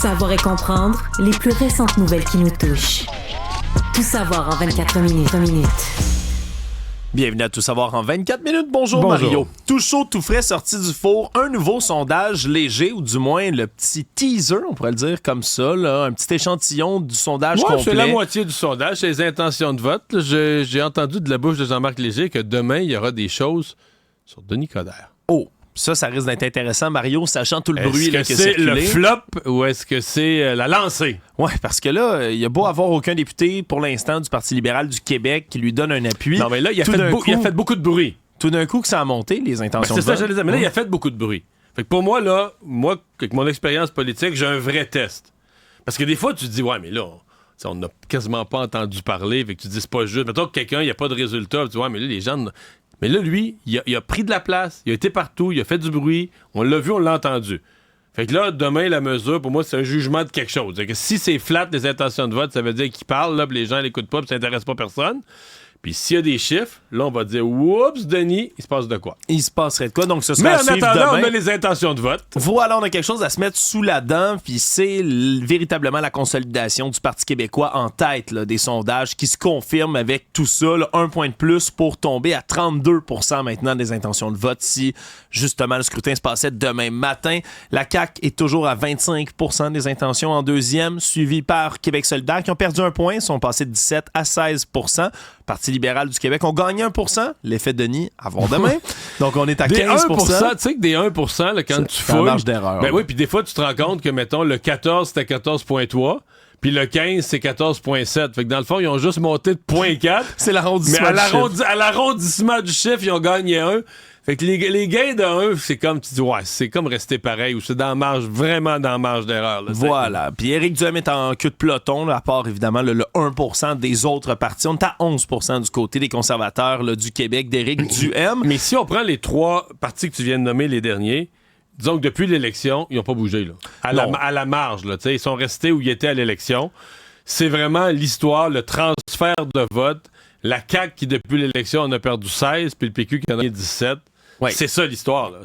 savoir et comprendre les plus récentes nouvelles qui nous touchent. Tout savoir en 24 minutes. Bienvenue à Tout savoir en 24 minutes. Bonjour. Mario. Tout chaud, tout frais, sorti du four. Un nouveau sondage léger, ou du moins le petit teaser, on pourrait le dire comme ça, là, un petit échantillon du sondage complet. C'est la moitié du sondage, c'est les intentions de vote. Là, j'ai entendu de la bouche de Jean-Marc Léger que demain, il y aura des choses sur Denis Coderre. Oh, ça risque d'être intéressant, Mario, sachant tout le bruit là, est-ce que c'est circulé. Le flop ou est-ce que c'est la lancée? Oui, parce que là, il y a beau avoir aucun député pour l'instant du Parti libéral du Québec qui lui donne un appui. Non, mais là, il a fait beaucoup de bruit. Tout d'un coup que ça a monté, les intentions de vote. C'est ça, j'allais dire. Mais là, il a fait beaucoup de bruit. Fait que pour moi, avec mon expérience politique, j'ai un vrai test. Parce que des fois, tu te dis, ouais, mais là, on n'a quasiment pas entendu parler. Fait que tu te dis, c'est pas juste. Mettons que quelqu'un, il n'y a pas de résultat. Tu dis, ouais, mais là, les gens. Mais là, lui, il a pris de la place. Il a été partout. Il a fait du bruit. On l'a vu, on l'a entendu. Fait que là, demain, la mesure, pour moi, c'est un jugement de quelque chose. C'est-à-dire que si c'est flat, les intentions de vote, ça veut dire qu'il parle, là, puis les gens l'écoutent pas, puis ça n'intéresse pas personne. Puis s'il y a des chiffres, là, on va dire, oups, Denis, il se passe de quoi? Il se passerait de quoi? Donc, ce sera Mais à en suivre attendant, demain. on a les intentions de vote. Voilà, on a quelque chose à se mettre sous la dent, puis c'est véritablement la consolidation du Parti québécois en tête là, des sondages qui se confirment avec tout ça, là, un point de plus pour tomber à 32% maintenant des intentions de vote si, justement, le scrutin se passait demain matin. La CAQ est toujours à 25% des intentions en deuxième, suivi par Québec solidaire qui ont perdu un point, sont passés de 17 à 16%. Parti libéral du Québec ont gagné 1%. L'effet Denis, à voir demain. Donc, on est à 15%. Des 1%, tu sais que des 1%, là, quand tu fouilles... C'est la marge d'erreur. Ben oui, puis des fois, tu te rends compte que, mettons, le 14, c'était 14,3, puis le 15, c'est 14,7. Fait que dans le fond, ils ont juste monté de 0,4. C'est l'arrondissement mais du chiffre. à l'arrondissement du chiffre, ils ont gagné 1. Fait que les gains de 1, c'est comme, tu dis, ouais, c'est comme rester pareil, ou c'est vraiment dans la marge d'erreur. Là, voilà. Puis Éric Duhem est en queue de peloton, là, à part évidemment le 1% des autres partis. On est à 11% du côté des conservateurs là, du Québec d'Éric Duhem. Mais si on prend les 3 partis que tu viens de nommer, les derniers, disons que depuis l'élection, ils n'ont pas bougé. Là. À la marge. Là, ils sont restés où ils étaient à l'élection. C'est vraiment l'histoire, le transfert de vote. La CAQ qui, depuis l'élection, en a perdu 16, puis le PQ qui en a 17. Ouais. C'est ça l'histoire. Là.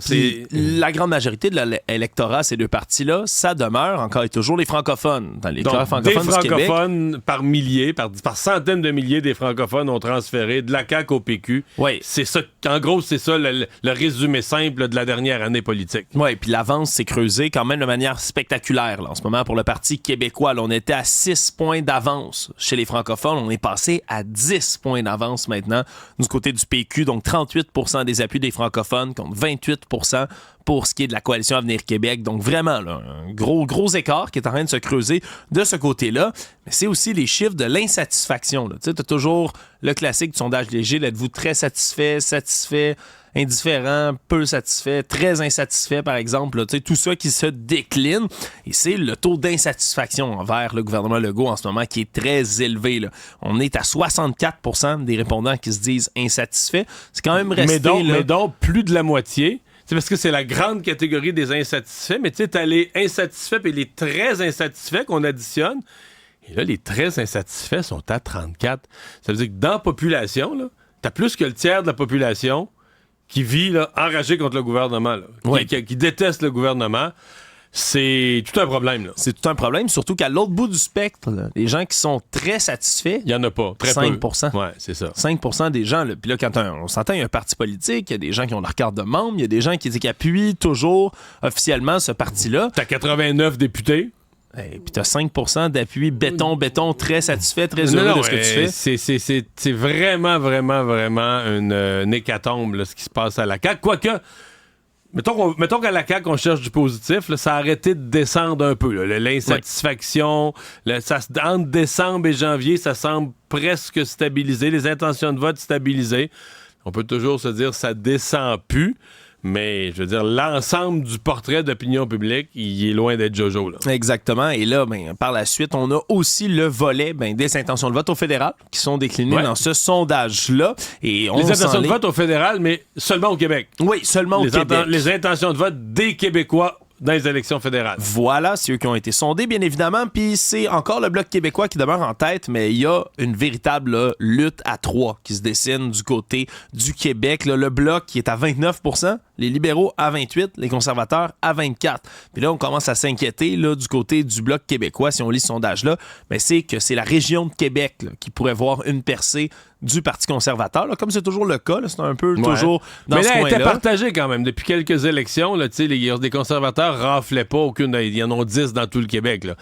La grande majorité de l'électorat, ces deux partis-là, ça demeure encore et toujours les francophones. Dans l'électorat francophone du Québec. Des francophones par milliers, par centaines de milliers des francophones ont transféré de la CAQ au PQ. Oui. C'est ça, en gros, c'est ça le résumé simple de la dernière année politique. Oui, puis l'avance s'est creusée quand même de manière spectaculaire. Là, en ce moment, pour le Parti québécois, là, on était à 6 points d'avance chez les francophones. On est passé à 10 points d'avance maintenant du côté du PQ. Donc, 38% des appuis des francophones contre 28% pour ce qui est de la coalition Avenir Québec. Donc vraiment, là, un gros écart qui est en train de se creuser de ce côté-là. Mais c'est aussi les chiffres de l'insatisfaction. Tu as toujours le classique du sondage léger. Là, êtes-vous très satisfait, indifférent, peu satisfait, très insatisfait, par exemple. Là, tout ça qui se décline. Et c'est le taux d'insatisfaction envers le gouvernement Legault en ce moment qui est très élevé. Là. On est à 64% des répondants qui se disent insatisfaits. C'est quand même resté... Mais donc plus de la moitié. C'est parce que c'est la grande catégorie des insatisfaits. Mais tu sais, t'as les insatisfaits et les très insatisfaits qu'on additionne. Et là, les très insatisfaits sont à 34. Ça veut dire que dans la population, là, t'as plus que le tiers de la population qui vit là, enragé contre le gouvernement, là, oui. qui déteste le gouvernement. C'est tout un problème. Là. C'est tout un problème, surtout qu'à l'autre bout du spectre, là, les gens qui sont très satisfaits... Il n'y en a pas, très 5%. peu. Ouais, c'est ça. 5% des gens. Puis là, quand on s'entend, il y a un parti politique, il y a des gens qui ont leur carte de membre, il y a des gens qui appuient toujours officiellement ce parti-là. T'as 89 députés. Et puis t'as 5% d'appui béton, très satisfait, très heureux de ce que tu fais. C'est vraiment une hécatombe, là, ce qui se passe à la CAQ. Quoique, mettons qu'à la CAQ, on cherche du positif, là, ça a arrêté de descendre un peu. Là, l'insatisfaction, entre décembre et janvier, ça semble presque stabilisé. Les intentions de vote stabilisées. On peut toujours se dire ça descend plus. Mais, je veux dire, l'ensemble du portrait d'opinion publique, il est loin d'être Jojo. Là. Exactement. Et là, par la suite, on a aussi le volet des intentions de vote au fédéral qui sont déclinées dans ce sondage-là. Et les intentions de vote au fédéral, mais seulement au Québec. Oui, seulement au Québec. Les intentions de vote des Québécois dans les élections fédérales. Voilà, c'est eux qui ont été sondés, bien évidemment. Puis c'est encore le Bloc québécois qui demeure en tête, mais il y a une véritable là, lutte à trois qui se dessine du côté du Québec. Là, le Bloc qui est à 29 %, les libéraux à 28 %, les conservateurs à 24 %. Puis là, on commence à s'inquiéter là, du côté du Bloc québécois, si on lit ce sondage-là, mais c'est que c'est la région de Québec là, qui pourrait voir une percée du Parti conservateur, là, comme c'est toujours le cas, là, c'est un peu toujours dans ce coin-là. Mais là, elle était partagée quand même. Depuis quelques élections, là, les conservateurs raflaient pas aucune. Il y en a 10 dans tout le Québec. Là.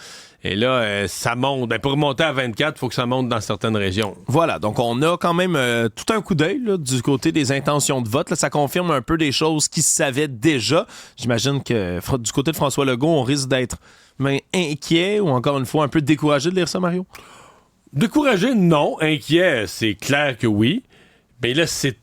Et là, ça monte. Ben, pour monter à 24, il faut que ça monte dans certaines régions. Voilà, donc on a quand même tout un coup d'œil là, du côté des intentions de vote. Là, ça confirme un peu des choses qui se savaient déjà. J'imagine que du côté de François Legault, on risque d'être inquiet ou encore une fois un peu découragé de lire ça, Mario? Découragé, non. Inquiet, c'est clair que oui. Mais là, c'est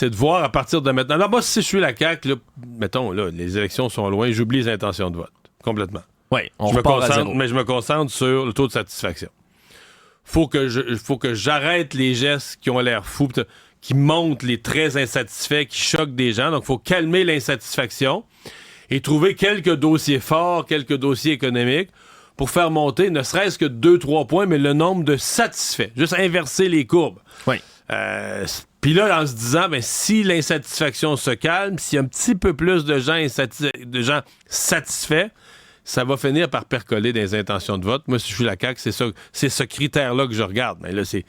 de voir à partir de maintenant. Alors moi, si je suis la CAQ, là, mettons, là, les élections sont loin, j'oublie les intentions de vote. Complètement. Oui, mais je me concentre sur le taux de satisfaction. Faut que j'arrête les gestes qui ont l'air fous, qui montrent les très insatisfaits, qui choquent des gens. Donc, il faut calmer l'insatisfaction et trouver quelques dossiers forts, quelques dossiers économiques pour faire monter, ne serait-ce que 2-3 points, mais le nombre de satisfaits. Juste inverser les courbes. Oui. Puis là, en se disant, ben, si l'insatisfaction se calme, s'il y a un petit peu plus de gens satisfaits, ça va finir par percoler des intentions de vote. Moi, si je suis la CAQ, c'est ce critère-là que je regarde. Mais là, s'il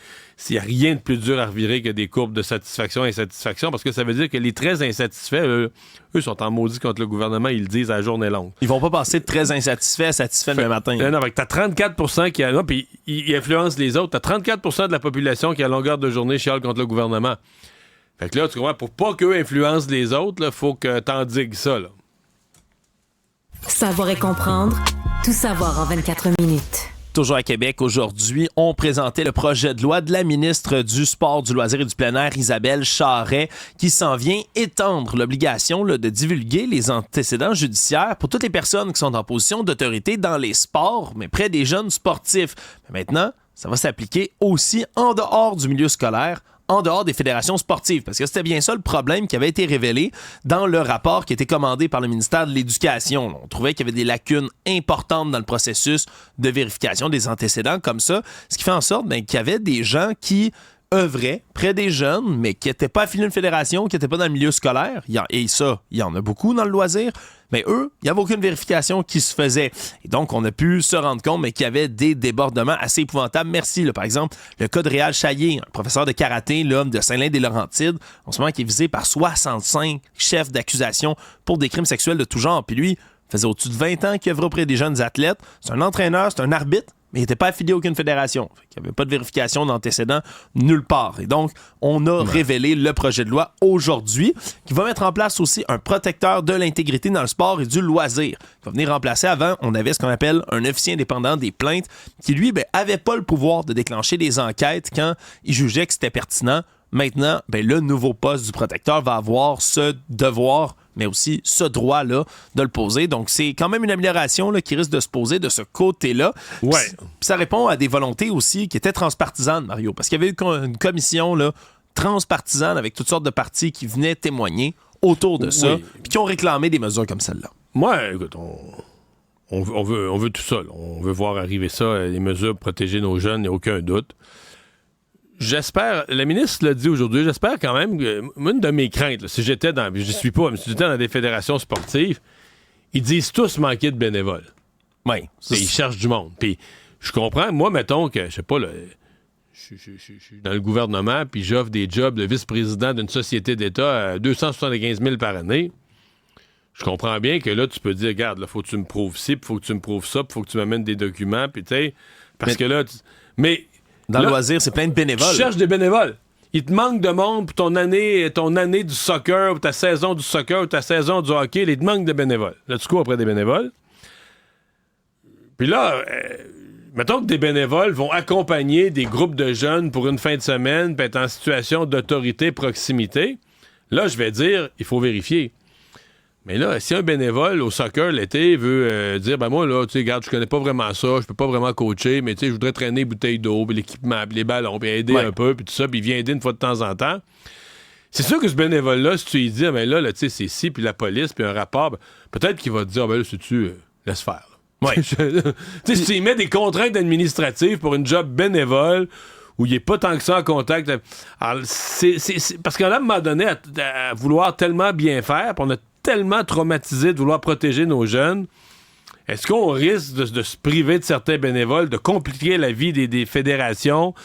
n'y a rien de plus dur à revirer que des courbes de satisfaction et insatisfaction, parce que ça veut dire que les très insatisfaits, eux sont en maudit contre le gouvernement, ils le disent à la journée longue. Ils vont pas passer de très insatisfaits à satisfaits le matin. Non, avec t'as 34 % qui a... puis ils influencent les autres. T'as 34 % de la population qui, à longueur de journée, chiale contre le gouvernement. Fait que là, tu comprends, pour pas qu'eux influencent les autres, il faut que t'endigues ça, là. Savoir et comprendre, tout savoir en 24 minutes. Toujours à Québec, aujourd'hui, on présentait le projet de loi de la ministre du Sport, du Loisir et du Plein Air, Isabelle Charret, qui s'en vient étendre l'obligation de divulguer les antécédents judiciaires pour toutes les personnes qui sont en position d'autorité dans les sports, mais près des jeunes sportifs. Mais maintenant, ça va s'appliquer aussi en dehors du milieu scolaire, en dehors des fédérations sportives. Parce que c'était bien ça le problème qui avait été révélé dans le rapport qui était commandé par le ministère de l'Éducation. On trouvait qu'il y avait des lacunes importantes dans le processus de vérification des antécédents comme ça, ce qui fait en sorte qu'il y avait des gens qui œuvraient près des jeunes, mais qui n'étaient pas affiliés à une fédération, qui n'étaient pas dans le milieu scolaire. Et ça, il y en a beaucoup dans le loisir. Mais eux, il n'y avait aucune vérification qui se faisait. Et donc, on a pu se rendre compte qu'il y avait des débordements assez épouvantables. Merci, là, par exemple, le cas de Réal Chaillé, un professeur de karaté là, de Saint-Lin-des-Laurentides, en ce moment qui est visé par 65 chefs d'accusation pour des crimes sexuels de tout genre. Puis lui, faisait au-dessus de 20 ans qu'il œuvrait auprès des jeunes athlètes. C'est un entraîneur, c'est un arbitre, mais il n'était pas affilié à aucune fédération. Il n'y avait pas de vérification d'antécédents nulle part. Et donc, on a révélé le projet de loi aujourd'hui qui va mettre en place aussi un protecteur de l'intégrité dans le sport et du loisir. Il va venir remplacer, avant, on avait ce qu'on appelle un officier indépendant des plaintes qui, lui, avait pas le pouvoir de déclencher des enquêtes quand il jugeait que c'était pertinent. Maintenant, le nouveau poste du protecteur va avoir ce devoir, mais aussi ce droit-là de le poser. Donc, c'est quand même une amélioration là, qui risque de se poser de ce côté-là. Ouais. Puis ça répond à des volontés aussi qui étaient transpartisanes, Mario, parce qu'il y avait eu une commission là, transpartisane avec toutes sortes de partis qui venaient témoigner autour de ça, puis qui ont réclamé des mesures comme celle-là. Moi, écoute, on veut tout ça. Là. On veut voir arriver ça, les mesures pour protéger nos jeunes, il n'y a aucun doute. J'espère, la ministre l'a dit aujourd'hui, j'espère quand même que, une de mes craintes, là, si j'étais dans, je suis pas, mais si j'étais dans des fédérations sportives, ils disent tous manquer de bénévoles. Oui. Ils cherchent du monde. Puis je comprends, moi, mettons que, je sais pas, là, je suis dans le gouvernement, puis j'offre des jobs de vice-président d'une société d'État à 275 000 par année. Je comprends bien que là, tu peux dire, regarde, là, faut que tu me prouves ci, puis faut que tu me prouves ça, puis faut que tu m'amènes des documents, puis tu sais, parce que là, mais dans le loisir, c'est plein de bénévoles. Tu cherches des bénévoles. Il te manque de monde pour ton année du soccer, ou ta saison du soccer, ou ta saison du hockey. Il te manque de bénévoles. Là, tu cours auprès des bénévoles. Puis là, mettons que des bénévoles vont accompagner des groupes de jeunes pour une fin de semaine, puis être en situation d'autorité, proximité. Là, je vais dire, il faut vérifier. Mais là, si un bénévole au soccer l'été veut dire, moi, là, tu sais, regarde, je connais pas vraiment ça, je peux pas vraiment coacher, mais tu sais, je voudrais traîner bouteilles d'eau, puis l'équipement, puis les ballons, puis aider un peu, puis tout ça, puis il vient aider une fois de temps en temps. C'est sûr que ce bénévole-là, si tu lui dis, ben là, tu sais, c'est ci, puis la police, puis un rapport, ben, peut-être qu'il va te dire, ben là, c'est-tu, laisse faire. Ouais. Tu sais, si tu y mets des contraintes administratives pour une job bénévole, où il n'est pas tant que ça en contact. Alors, c'est parce qu'à un moment donné, à vouloir tellement bien faire, puis on a tellement traumatisé de vouloir protéger nos jeunes, est-ce qu'on risque de se priver de certains bénévoles, de compliquer la vie des fédérations,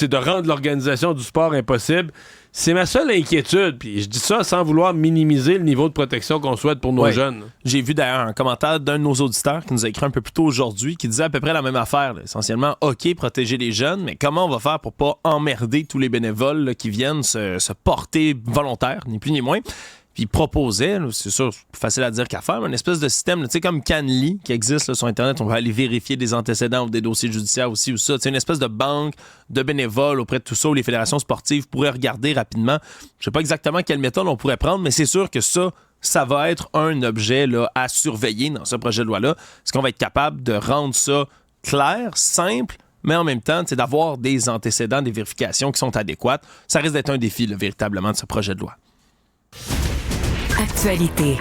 de rendre l'organisation du sport impossible? C'est ma seule inquiétude, puis je dis ça sans vouloir minimiser le niveau de protection qu'on souhaite pour nos jeunes. J'ai vu d'ailleurs un commentaire d'un de nos auditeurs qui nous a écrit un peu plus tôt aujourd'hui, qui disait à peu près la même affaire. Là. Essentiellement, OK, protéger les jeunes, mais comment on va faire pour pas emmerder tous les bénévoles là, qui viennent se porter volontaires, ni plus ni moins? Puis il proposait, là, c'est sûr, c'est plus facile à dire qu'à faire, mais une espèce de système, tu sais, comme Canly, qui existe là, sur Internet, on va aller vérifier des antécédents ou des dossiers judiciaires aussi, ou ça. C'est une espèce de banque de bénévoles auprès de tout ça, où les fédérations sportives pourraient regarder rapidement. Je sais pas exactement quelle méthode on pourrait prendre, mais c'est sûr que ça va être un objet là, à surveiller dans ce projet de loi-là. Est-ce qu'on va être capable de rendre ça clair, simple, mais en même temps, d'avoir des antécédents, des vérifications qui sont adéquates? Ça risque d'être un défi, là, véritablement, de ce projet de loi. Actualité.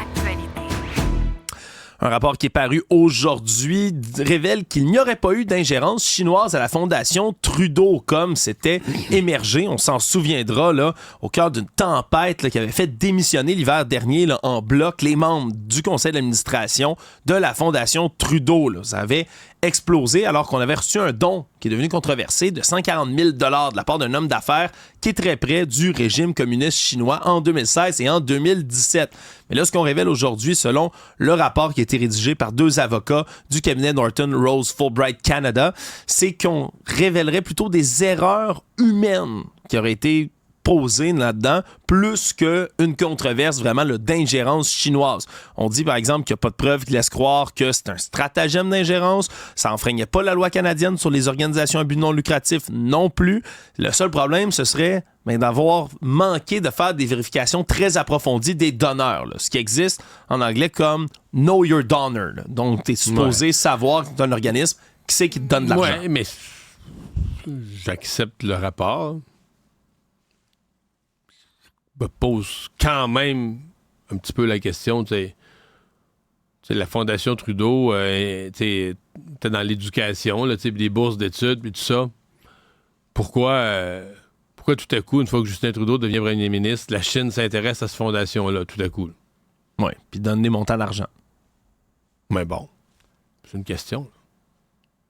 Un rapport qui est paru aujourd'hui révèle qu'il n'y aurait pas eu d'ingérence chinoise à la fondation Trudeau, comme c'était émergé, on s'en souviendra, là, au cœur d'une tempête là, qui avait fait démissionner l'hiver dernier là, en bloc les membres du conseil d'administration de la fondation Trudeau. Là. Ça avait explosé alors qu'on avait reçu un don qui est devenu controversé de 140 000 $ de la part d'un homme d'affaires qui est très près du régime communiste chinois en 2016 et en 2017. Mais là, ce qu'on révèle aujourd'hui, selon le rapport qui a été rédigé par deux avocats du cabinet Norton Rose Fulbright Canada, c'est qu'on révélerait plutôt des erreurs humaines qui auraient été posées là-dedans, plus qu'une controverse vraiment là, d'ingérence chinoise. On dit par exemple qu'il n'y a pas de preuves qui laissent croire que c'est un stratagème d'ingérence, ça n'enfreignait pas la loi canadienne sur les organisations à but non lucratif non plus. Le seul problème, ce serait d'avoir manqué de faire des vérifications très approfondies des donneurs, là, ce qui existe en anglais comme « Know your donor ». Donc, tu es supposé savoir que tu es un organisme qui sait qui te donne de l'argent. Oui, mais j'accepte le rapport. Me pose quand même un petit peu la question, tu sais, la Fondation Trudeau, t'es dans l'éducation, là, des bourses d'études, puis tout ça. Pourquoi tout à coup, une fois que Justin Trudeau devient premier ministre, la Chine s'intéresse à cette fondation-là, tout à coup? Oui, puis donne des montants d'argent. Mais bon, c'est une question.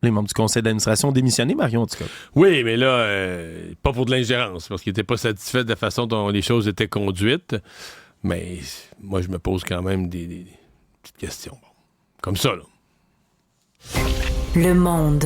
Les membres du conseil d'administration ont démissionné, Marion, en tout cas. Oui, mais là, pas pour de l'ingérence, parce qu'ils n'étaient pas satisfaits de la façon dont les choses étaient conduites. Mais moi, je me pose quand même des petites questions. Bon, comme ça, là. Le Monde.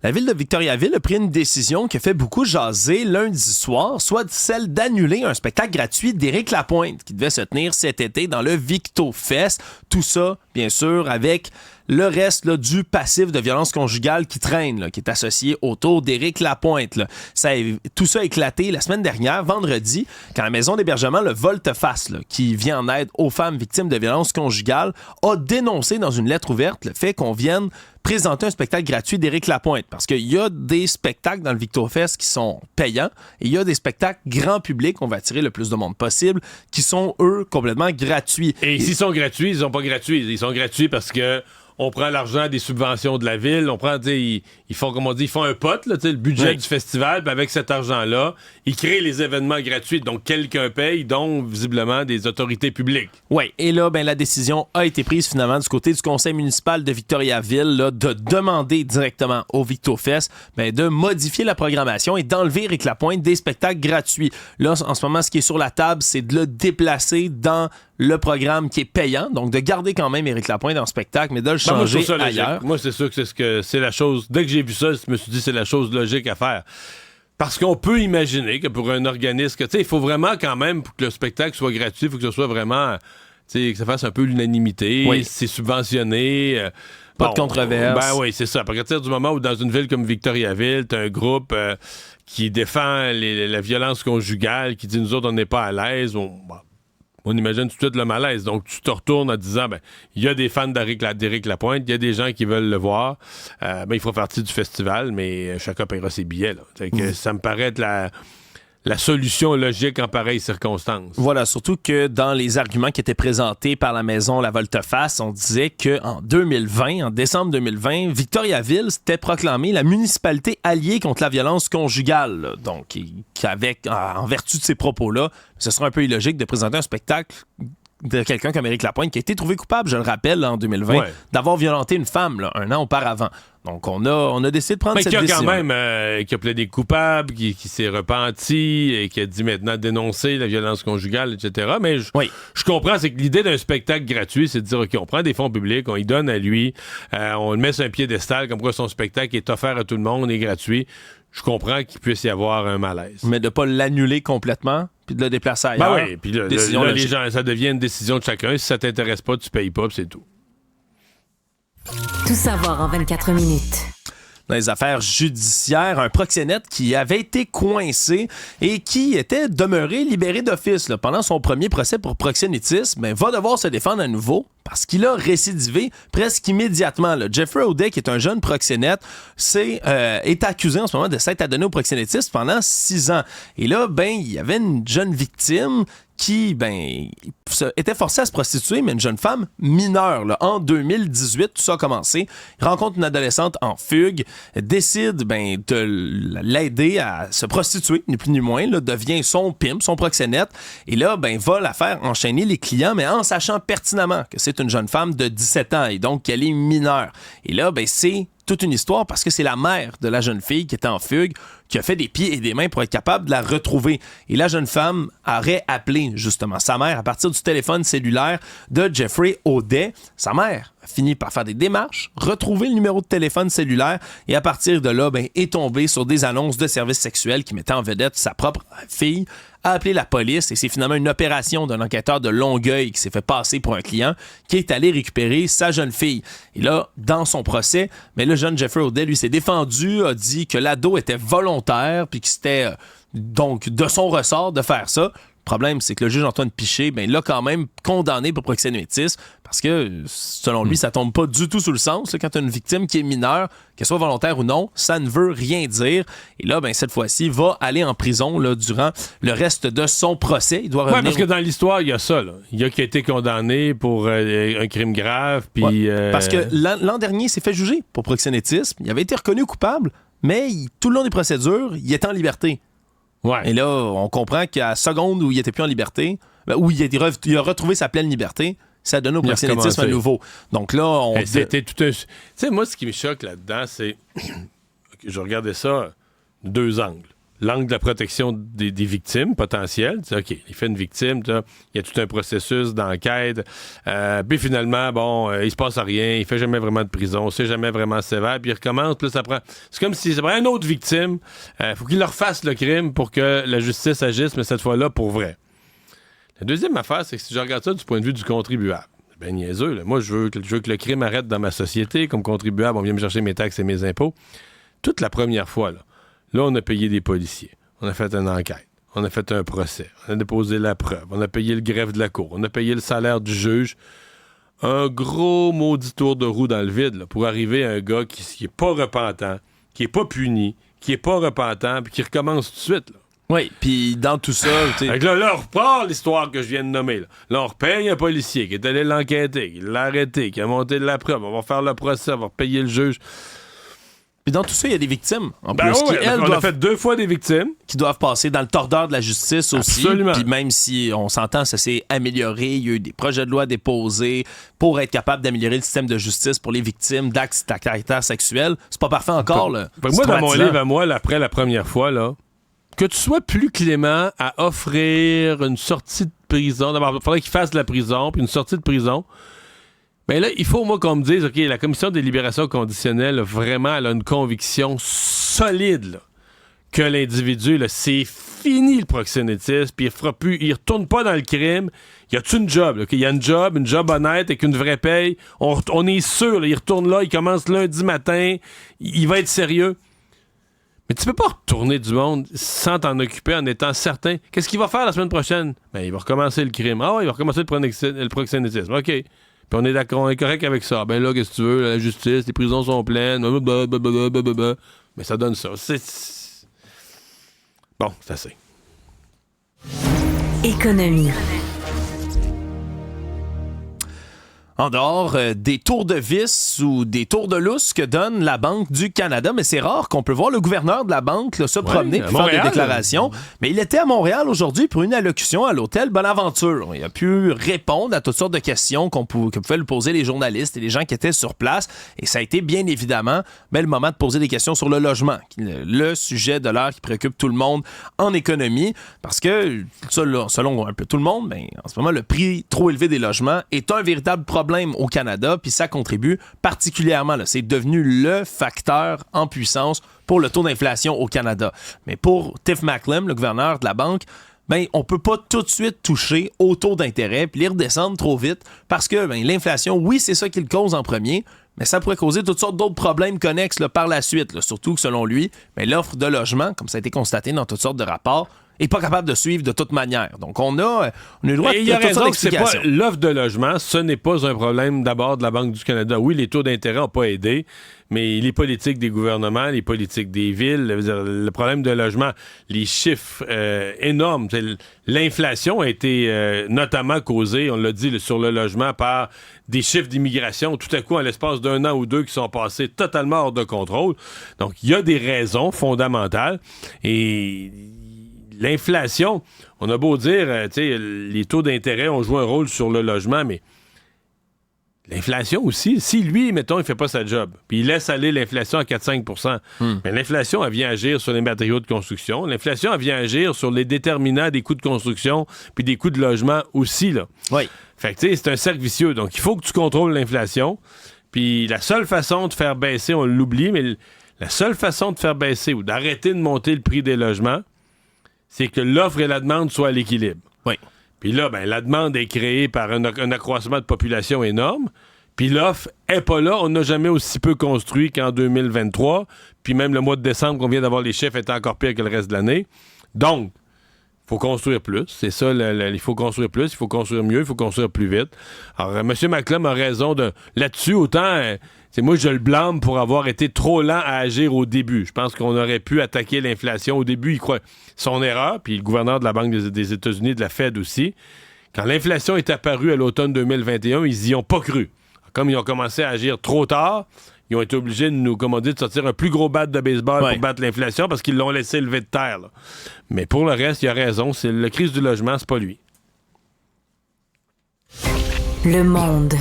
La ville de Victoriaville a pris une décision qui a fait beaucoup jaser lundi soir, soit celle d'annuler un spectacle gratuit d'Éric Lapointe qui devait se tenir cet été dans le VictoFest. Tout ça, bien sûr, avec le reste là, du passif de violence conjugale qui traîne, là, qui est associé autour d'Éric Lapointe. Là. Tout ça a éclaté la semaine dernière, vendredi, quand la maison d'hébergement, le Volte-Face, là, qui vient en aide aux femmes victimes de violence conjugale, a dénoncé dans une lettre ouverte le fait qu'on vienne présenter un spectacle gratuit d'Éric Lapointe. Parce qu'il y a des spectacles dans le VictoFest qui sont payants et il y a des spectacles grand public, on va attirer le plus de monde possible, qui sont, eux, complètement gratuits. Et s'ils sont gratuits, ils sont pas gratuits. Ils sont gratuits parce que on prend l'argent des subventions de la ville, on prend, ils font, comme on dit, ils font un pot, là, le budget du festival, puis avec cet argent-là, ils créent les événements gratuits. Donc, quelqu'un paye, dont, visiblement, des autorités publiques. Oui, et là, la décision a été prise, finalement, du côté du conseil municipal de Victoriaville, là, de demander directement au VictoFest de modifier la programmation et d'enlever Éric Lapointe des spectacles gratuits. Là, en ce moment, ce qui est sur la table, c'est de le déplacer dans le programme qui est payant, donc de garder quand même Éric Lapointe en spectacle, mais de le changer ailleurs. Moi, c'est sûr que c'est la chose... Dès que j'ai vu ça, je me suis dit c'est la chose logique à faire. Parce qu'on peut imaginer que pour un organisme... Il faut vraiment quand même, pour que le spectacle soit gratuit, il faut que ce soit vraiment... que ça fasse un peu l'unanimité, oui. C'est subventionné... Pas de controverse. Ben oui, c'est ça. À partir du moment où dans une ville comme Victoriaville, t'as un groupe qui défend la violence conjugale, qui dit nous autres, on n'est pas à l'aise, on imagine tout de suite le malaise. Donc, tu te retournes en disant, il y a des fans d'Éric Lapointe, il y a des gens qui veulent le voir. Il fera partie du festival, mais chacun paiera ses billets. Là. Que ça me paraît être la solution logique en pareille circonstance. Voilà, surtout que dans les arguments qui étaient présentés par la maison La Volte-Face, on disait qu'en 2020, en décembre 2020, Victoriaville s'était proclamée la municipalité alliée contre la violence conjugale. Là. Donc, en vertu de ces propos-là, ce serait un peu illogique de présenter un spectacle de quelqu'un comme Éric Lapointe qui a été trouvé coupable, je le rappelle, là, en 2020, d'avoir violenté une femme là, 1 an auparavant. Donc, on a décidé de prendre cette décision. Mais qui a quand même qui a plaidé coupable, qui s'est repenti et qui a dit maintenant dénoncer la violence conjugale, etc. Mais je comprends, c'est que l'idée d'un spectacle gratuit, c'est de dire, OK, on prend des fonds publics, on y donne à lui, on le met sur un piédestal, comme quoi son spectacle est offert à tout le monde, est gratuit. Je comprends qu'il puisse y avoir un malaise. Mais de ne pas l'annuler complètement, puis de le déplacer ailleurs. Ben oui, puis là, les gens, ça devient une décision de chacun. Si ça t'intéresse pas, tu payes pas, puis c'est tout. Tout savoir en 24 minutes. Dans les affaires judiciaires, un proxénète qui avait été coincé et qui était demeuré libéré d'office là, pendant son premier procès pour proxénétisme, va devoir se défendre à nouveau parce qu'il a récidivé presque immédiatement. Là. Jeffrey O'Day, qui est un jeune proxénète, est accusé en ce moment de s'être adonné au proxénétisme pendant 6 ans. Et là, il y avait une jeune victime qui, était forcée à se prostituer, mais une jeune femme mineure. Là. En 2018, tout ça a commencé. Il rencontre une adolescente en fugue, décide de l'aider à se prostituer, ni plus ni moins, là, devient son pimp, son proxénète, et là, va la faire enchaîner les clients, mais en sachant pertinemment que c'est une jeune femme de 17 ans, et donc qu'elle est mineure. Et là, c'est toute une histoire parce que c'est la mère de la jeune fille qui était en fugue qui a fait des pieds et des mains pour être capable de la retrouver. Et la jeune femme aurait appelé justement sa mère à partir du téléphone cellulaire de Jeffrey O'Day. Sa mère a fini par faire des démarches, retrouver le numéro de téléphone cellulaire et à partir de là, est tombée sur des annonces de services sexuels qui mettaient en vedette sa propre fille, a appelé la police et c'est finalement une opération d'un enquêteur de Longueuil qui s'est fait passer pour un client qui est allé récupérer sa jeune fille. Et là, dans son procès, le jeune Jeffrey O'Day, lui, s'est défendu, a dit que l'ado était volontaire puis que c'était donc de son ressort de faire ça. Le problème, c'est que le juge Antoine Piché, l'a quand même condamné pour proxénétisme parce que, selon lui, ça tombe pas du tout sous le sens. Là, quand tu as une victime qui est mineure, qu'elle soit volontaire ou non, ça ne veut rien dire. Et là, cette fois-ci, il va aller en prison là, durant le reste de son procès. Il doit revenir... parce que dans l'histoire, il y a ça. Là. Il y a qui a été condamné pour un crime grave. Puis, parce que l'an dernier, il s'est fait juger pour proxénétisme. Il avait été reconnu coupable, mais tout le long des procédures, il était en liberté. Ouais. Et là, on comprend qu'à la seconde où il était plus en liberté, où il a retrouvé sa pleine liberté, ça a donné au proxénétisme à nouveau. Donc là, c'était tout un... Tu sais, moi, ce qui me choque là-dedans, c'est... Je regardais ça de 2 angles. L'angle de la protection des victimes potentielles. OK, il fait une victime, il y a tout un processus d'enquête. Puis finalement, il se passe rien, il fait jamais vraiment de prison, c'est jamais vraiment sévère, puis il recommence, puis là, ça prend... C'est comme si ça prend une autre victime, faut qu'il leur fasse le crime pour que la justice agisse, mais cette fois-là, pour vrai. La deuxième affaire, c'est que si je regarde ça du point de vue du contribuable, c'est bien niaiseux, là. Moi, je veux que le crime arrête dans ma société. Comme contribuable, on vient me chercher mes taxes et mes impôts. Toute la première fois, là, on a payé des policiers. On a fait une enquête. On a fait un procès. On a déposé la preuve. On a payé le greffe de la cour. On a payé le salaire du juge. Un gros maudit tour de roue dans le vide là, pour arriver à un gars qui est pas repentant, qui est pas puni, qui est pas repentant, puis qui recommence tout de suite. Là. Oui, puis dans tout ça... Là, on repart l'histoire que je viens de nommer. Là, on repaye un policier qui est allé l'enquêter, qui l'a arrêté, qui a monté de la preuve. On va faire le procès, on va repayer le juge... Puis dans tout ça, il y a des victimes, en plus. On a fait 2 fois des victimes. Qui doivent passer dans le tordeur de la justice aussi. Absolument. Puis même si on s'entend, ça s'est amélioré, il y a eu des projets de loi déposés pour être capable d'améliorer le système de justice pour les victimes d'actes à caractère sexuel. C'est pas parfait encore, là. Moi, dans mon livre à moi, après la première fois, là, que tu sois plus clément à offrir une sortie de prison. D'abord, il faudrait qu'il fasse de la prison, puis une sortie de prison. Mais là, il faut, moi, qu'on me dise, OK, la commission des libérations conditionnelles, vraiment, elle a une conviction solide, là, que l'individu, là, c'est fini le proxénétisme, puis il retourne pas dans le crime. Y a-tu une job, là? Il y a une job honnête, avec une vraie paye. On est sûr, là, il retourne là, il commence lundi matin, il va être sérieux. Mais tu peux pas retourner du monde sans t'en occuper en étant certain. Qu'est-ce qu'il va faire la semaine prochaine? Ben, il va recommencer le crime. Ah, il va recommencer le proxénétisme. OK. Puis on est d'accord, on est correct avec ça. Ben là, qu'est-ce que tu veux? La justice, les prisons sont pleines. Mais ça donne ça. Bon, c'est assez. Économie. En dehors des tours de vis ou des tours de lousse que donne la Banque du Canada, mais c'est rare qu'on peut voir le gouverneur de la banque là, se promener et faire des déclarations. Mais il était à Montréal aujourd'hui pour une allocution à l'hôtel Bonaventure. Il a pu répondre à toutes sortes de questions que pouvaient lui poser les journalistes et les gens qui étaient sur place. Et ça a été bien évidemment le moment de poser des questions sur le logement, le sujet de l'heure qui préoccupe tout le monde en économie. Parce que, selon un peu tout le monde, en ce moment, le prix trop élevé des logements est un véritable problème au Canada, puis ça contribue particulièrement. C'est devenu le facteur en puissance pour le taux d'inflation au Canada. Mais pour Tiff Macklem, le gouverneur de la banque, on peut pas tout de suite toucher au taux d'intérêt puis les redescendre trop vite parce que l'inflation, oui, c'est ça qui le cause en premier, mais ça pourrait causer toutes sortes d'autres problèmes connexes par la suite. Surtout que selon lui, l'offre de logement, comme ça a été constaté dans toutes sortes de rapports, est pas capable de suivre de toute manière. Donc, on a eu le droit de toutes sortes d'explications. L'offre de logement, ce n'est pas un problème d'abord de la Banque du Canada. Oui, les taux d'intérêt n'ont pas aidé, mais les politiques des gouvernements, les politiques des villes, le problème de logement, les chiffres énormes. L'inflation a été notamment causée, on l'a dit, sur le logement par des chiffres d'immigration, tout à coup, en l'espace d'un an ou deux, qui sont passés totalement hors de contrôle. Donc, il y a des raisons fondamentales et l'inflation, on a beau dire, les taux d'intérêt ont joué un rôle sur le logement, mais l'inflation aussi, si lui, mettons, il fait pas sa job, puis il laisse aller l'inflation à 4-5 %, mais l'inflation, elle vient agir sur les matériaux de construction, l'inflation, elle vient agir sur les déterminants des coûts de construction, puis des coûts de logement aussi, là. Oui. Fait que, c'est un cercle vicieux, donc il faut que tu contrôles l'inflation, puis la seule façon de faire baisser, on l'oublie, mais la seule façon de faire baisser ou d'arrêter de monter le prix des logements, c'est que l'offre et la demande soient à l'équilibre. Oui. Puis là, la demande est créée par un accroissement de population énorme. Puis l'offre est pas là. On n'a jamais aussi peu construit qu'en 2023. Puis même le mois de décembre qu'on vient d'avoir les chiffres est encore pire que le reste de l'année. Donc, il faut construire plus. C'est ça, il faut construire plus, il faut construire mieux, il faut construire plus vite. Alors, M. Macklem a raison là-dessus. Autant, moi, je le blâme pour avoir été trop lent à agir au début. Je pense qu'on aurait pu attaquer l'inflation. Au début, il croit son erreur, puis le gouverneur de la Banque des États-Unis, de la Fed aussi. Quand l'inflation est apparue à l'automne 2021, ils y ont pas cru. Comme ils ont commencé à agir trop tard, ils ont été obligés de nous commander de sortir un plus gros bat de baseball pour battre l'inflation parce qu'ils l'ont laissé lever de terre. Là. Mais pour le reste, il a raison. C'est la crise du logement, c'est pas lui. Le Monde.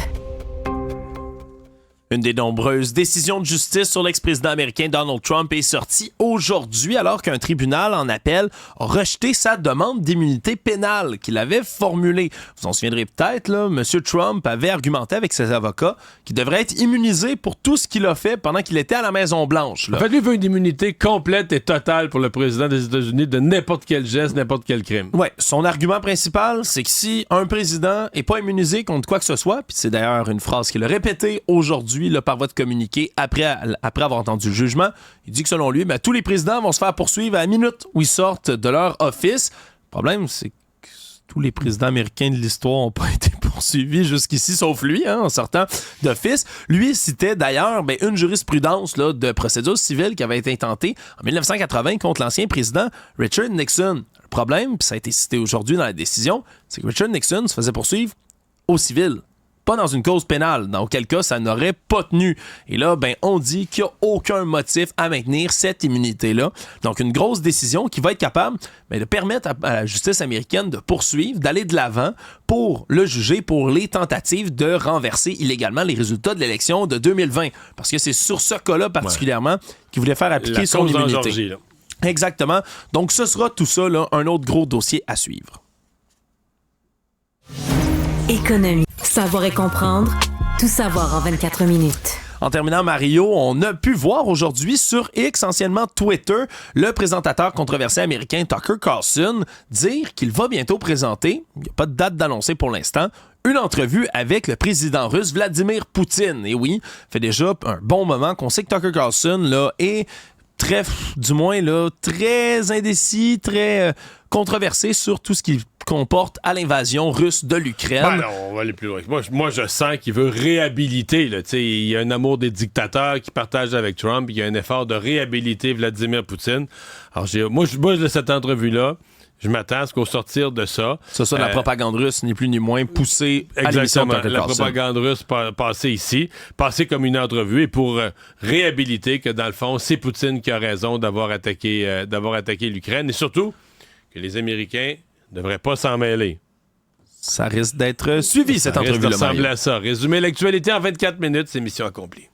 Une des nombreuses décisions de justice sur l'ex-président américain Donald Trump est sortie aujourd'hui alors qu'un tribunal en appel a rejeté sa demande d'immunité pénale qu'il avait formulée. Vous en souviendrez peut-être, M. Trump avait argumenté avec ses avocats qu'il devrait être immunisé pour tout ce qu'il a fait pendant qu'il était à la Maison-Blanche. En fait, lui veut une immunité complète et totale pour le président des États-Unis de n'importe quel geste, n'importe quel crime. Oui, son argument principal, c'est que si un président n'est pas immunisé contre quoi que ce soit, puis c'est d'ailleurs une phrase qu'il a répétée aujourd'hui, par voie de communiqué après avoir entendu le jugement. Il dit que selon lui, tous les présidents vont se faire poursuivre à la minute où ils sortent de leur office. Le problème, c'est que tous les présidents américains de l'histoire n'ont pas été poursuivis jusqu'ici, sauf lui, en sortant d'office. Lui citait d'ailleurs une jurisprudence de procédure civile qui avait été intentée en 1980 contre l'ancien président Richard Nixon. Le problème, puis ça a été cité aujourd'hui dans la décision, c'est que Richard Nixon se faisait poursuivre au civil, pas dans une cause pénale, dans auquel cas ça n'aurait pas tenu. Et là, on dit qu'il n'y a aucun motif à maintenir cette immunité-là. Donc, une grosse décision qui va être capable de permettre à la justice américaine de poursuivre, d'aller de l'avant pour le juger pour les tentatives de renverser illégalement les résultats de l'élection de 2020. Parce que c'est sur ce cas-là particulièrement qu'il voulait faire appliquer son immunité. Georgie, là. Exactement. Donc, ce sera tout ça, un autre gros dossier à suivre. Économie. Savoir et comprendre. Tout savoir en 24 minutes. En terminant, Mario, on a pu voir aujourd'hui sur X, anciennement Twitter, le présentateur controversé américain Tucker Carlson dire qu'il va bientôt présenter, il n'y a pas de date d'annoncer pour l'instant, une entrevue avec le président russe Vladimir Poutine. Et oui, ça fait déjà un bon moment qu'on sait que Tucker Carlson est très indécis, très controversé sur tout ce qui comporte à l'invasion russe de l'Ukraine. Non, on va aller plus loin. Moi, je sens qu'il veut réhabiliter. Il y a un amour des dictateurs qu'il partage avec Trump. Il y a un effort de réhabiliter Vladimir Poutine. Alors, moi, cette entrevue-là, Je m'attends à ce qu'au sortir de ça... C'est ça, la propagande russe, ni plus ni moins, poussée à l'émission de Exactement. Tucker La Carlson. propagande russe passée ici, passée comme une entrevue et pour réhabiliter que, dans le fond, c'est Poutine qui a raison d'avoir attaqué l'Ukraine et surtout que les Américains ne devraient pas s'en mêler. Ça risque d'être suivi, cette entrevue-là. Ça ressemble à ça. Résumer l'actualité en 24 minutes, c'est mission accomplie.